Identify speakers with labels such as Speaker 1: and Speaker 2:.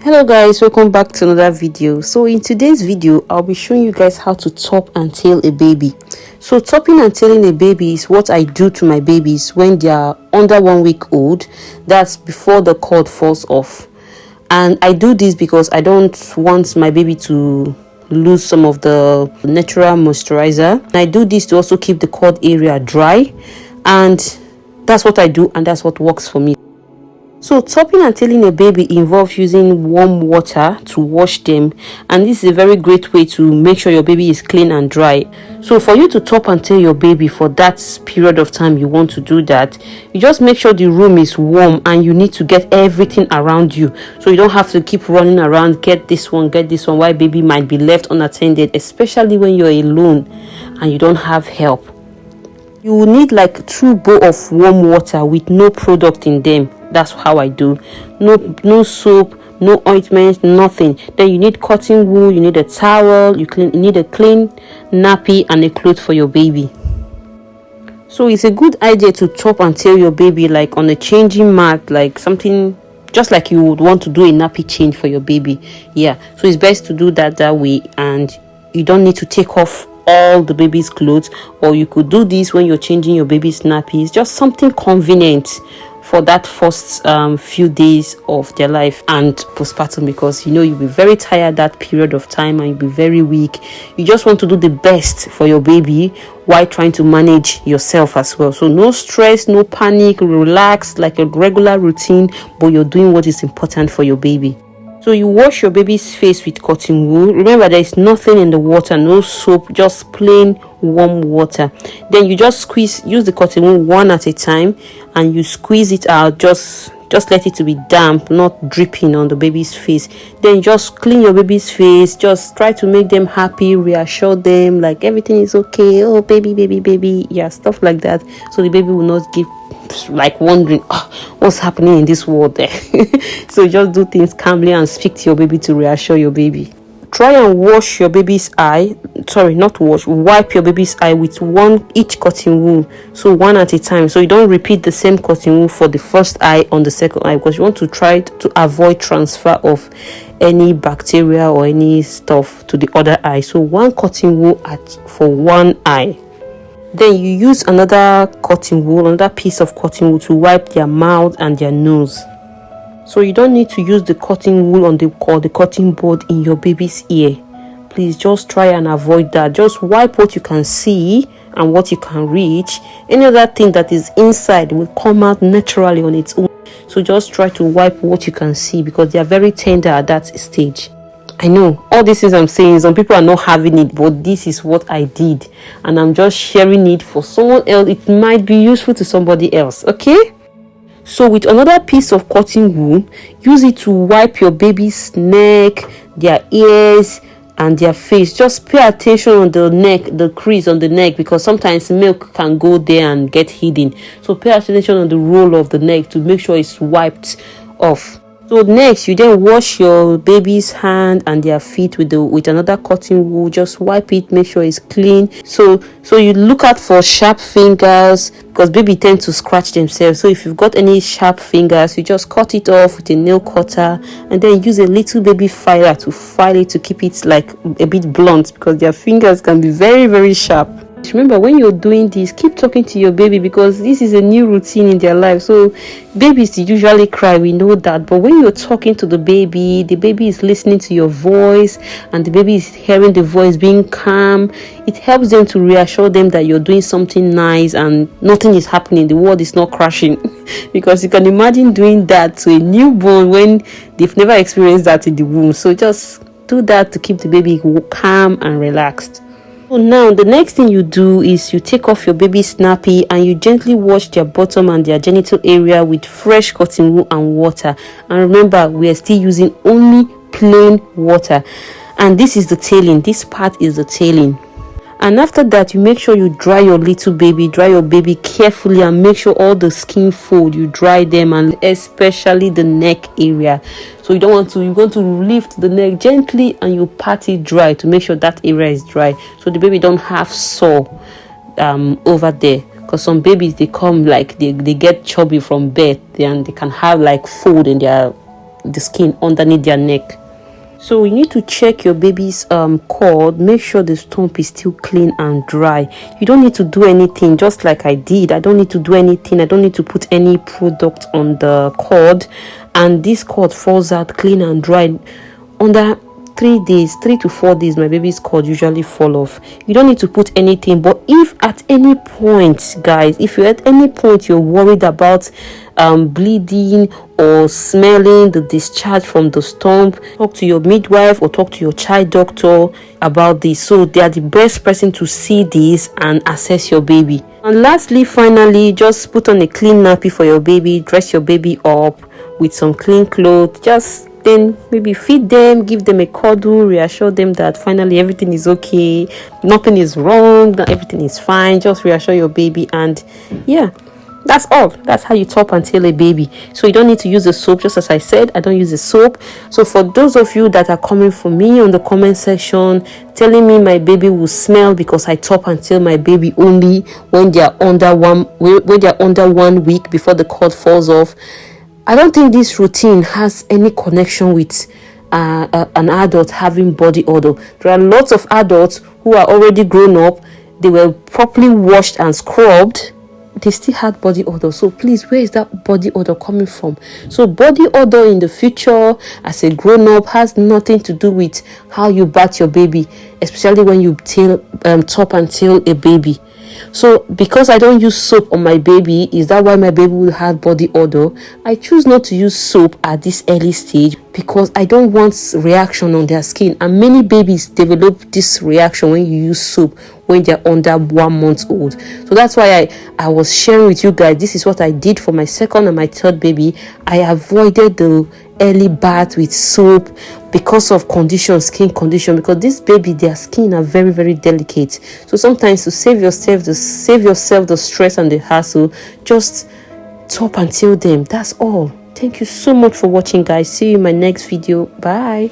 Speaker 1: Hello guys, welcome back to another video. So in today's video I'll be showing you guys how to top and tail a baby. So topping and tailing a baby is what I do to my babies when they are under 1 week old. That's before the cord falls off, and I do this because I don't want my baby to lose some of the natural moisturizer. I do this to also keep the cord area dry, and that's what I do, and that's what works for me. So topping and tailing a baby involves using warm water to wash them, and this is a very great way to make sure your baby is clean and dry. So for you to top and tail your baby for that period of time you want to do that, you just make sure the room is warm and you need to get everything around you, so you don't have to keep running around, get this one, while baby might be left unattended, especially when you're alone and you don't have help. You will need like 2 bowls of warm water with no product in them. That's how I do. No soap, no ointment, nothing. Then you need cotton wool, you need a towel, you need a clean nappy and a cloth for your baby. So it's a good idea to top and tail your baby like on a changing mat, like something just like you would want to do a nappy change for your baby. Yeah, so it's best to do that way, and you don't need to take off all the baby's clothes, or you could do this when you're changing your baby's nappies. Just something convenient for that first few days of their life and postpartum, because you'll be very tired that period of time and you'll be very weak. You just want to do the best for your baby while trying to manage yourself as well. So no stress, no panic, relax like a regular routine, but you're doing what is important for your baby. So you wash your baby's face with cotton wool. Remember, there is nothing in the water, no soap, just plain warm water. Then you just use the cotton wool one at a time, and you squeeze it out. Just let it to be damp, not dripping on the baby's face. Then just clean your baby's face. Just try to make them happy, reassure them like everything is okay. Oh, baby, yeah, stuff like that. So the baby will not give like wondering what's happening in this world there. So just do things calmly and speak to your baby to reassure your baby. Try and wash your baby's eye, wipe your baby's eye with each cotton wool, so one at a time, so you don't repeat the same cotton wool for the first eye on the second eye, because you want to try to avoid transfer of any bacteria or any stuff to the other eye. So one cotton wool for one eye. Then you use another piece of cotton wool to wipe their mouth and their nose. So you don't need to use the cotton wool or the cotton bud in your baby's ear. Please just try and avoid that. Just wipe what you can see and what you can reach. Any other thing that is inside will come out naturally on its own. So just try to wipe what you can see, because they are very tender at that stage. I know all these things I'm saying, some people are not having it, but this is what I did, and I'm just sharing it for someone else. It might be useful to somebody else, okay? So with another piece of cotton wool, use it to wipe your baby's neck, their ears and their face. Just pay attention on the neck, the crease on the neck, because sometimes milk can go there and get hidden. So pay attention on the roll of the neck to make sure it's wiped off. So next, you then wash your baby's hand and their feet with another cotton wool. Just wipe it, make sure it's clean. So you look out for sharp fingers, because baby tend to scratch themselves. So if you've got any sharp fingers, you just cut it off with a nail cutter, and then use a little baby filer to file it to keep it like a bit blunt, because their fingers can be very, very sharp. Remember, when you're doing this, keep talking to your baby, because this is a new routine in their life. So babies usually cry, we know that, but when you're talking to the baby is listening to your voice, and the baby is hearing the voice being calm. It helps them to reassure them that you're doing something nice and nothing is happening, the world is not crashing. Because you can imagine doing that to a newborn when they've never experienced that in the womb. So just do that to keep the baby calm and relaxed. So now the next thing you do is you take off your baby's nappy and you gently wash their bottom and their genital area with fresh cotton wool and water. And remember, we are still using only plain water. And this is the tailing. This part is the tailing. And after that, you make sure you dry your baby carefully, and make sure all the skin fold, you dry them, and especially the neck area. So you're going to lift the neck gently and you pat it dry to make sure that area is dry, so the baby don't have sore over there. Because some babies, they come like they get chubby from birth, and they can have like fold in their the skin underneath their neck. So you need to check your baby's cord. Make sure the stump is still clean and dry. You don't need to do anything, just like I did. I don't need to do anything. I don't need to put any product on the cord, and this cord falls out clean and dry under 3 days, 3 to 4 days. My baby's cord usually fall off. You don't need to put anything. But if at any point, guys, if you at any point you're worried about bleeding or smelling the discharge from the stump, talk to your midwife or talk to your child doctor about this. So they are the best person to see this and assess your baby. And lastly, finally, just put on a clean nappy for your baby. Dress your baby up with some clean clothes. Just then maybe feed them, give them a cuddle, reassure them that finally everything is okay, nothing is wrong, everything is fine. Just reassure your baby, and yeah, that's all. That's how you top and tail a baby. So you don't need to use the soap. Just as I said, I don't use the soap. So for those of you that are coming for me on the comment section telling me my baby will smell because I top and tail my baby only when they are under 1 week before the cord falls off, I don't think this routine has any connection with an adult having body odor. There are lots of adults who are already grown up. They were properly washed and scrubbed. They still had body odor. So please, where is that body odor coming from? So body odor in the future as a grown up has nothing to do with how you bath your baby, especially when you top and tail a baby. So because I don't use soap on my baby, is that why my baby will have body odor? I choose not to use soap at this early stage because I don't want reaction on their skin, and many babies develop this reaction when you use soap when they're under 1 month old. So that's why I was sharing with you guys. This is what I did for my second and my third baby. I avoided the early bath with soap because of skin condition, because this baby, their skin are very, very delicate. So sometimes to save yourself the stress and the hassle, just top and tail them. That's all. Thank you so much for watching, guys. See you in my next video. Bye.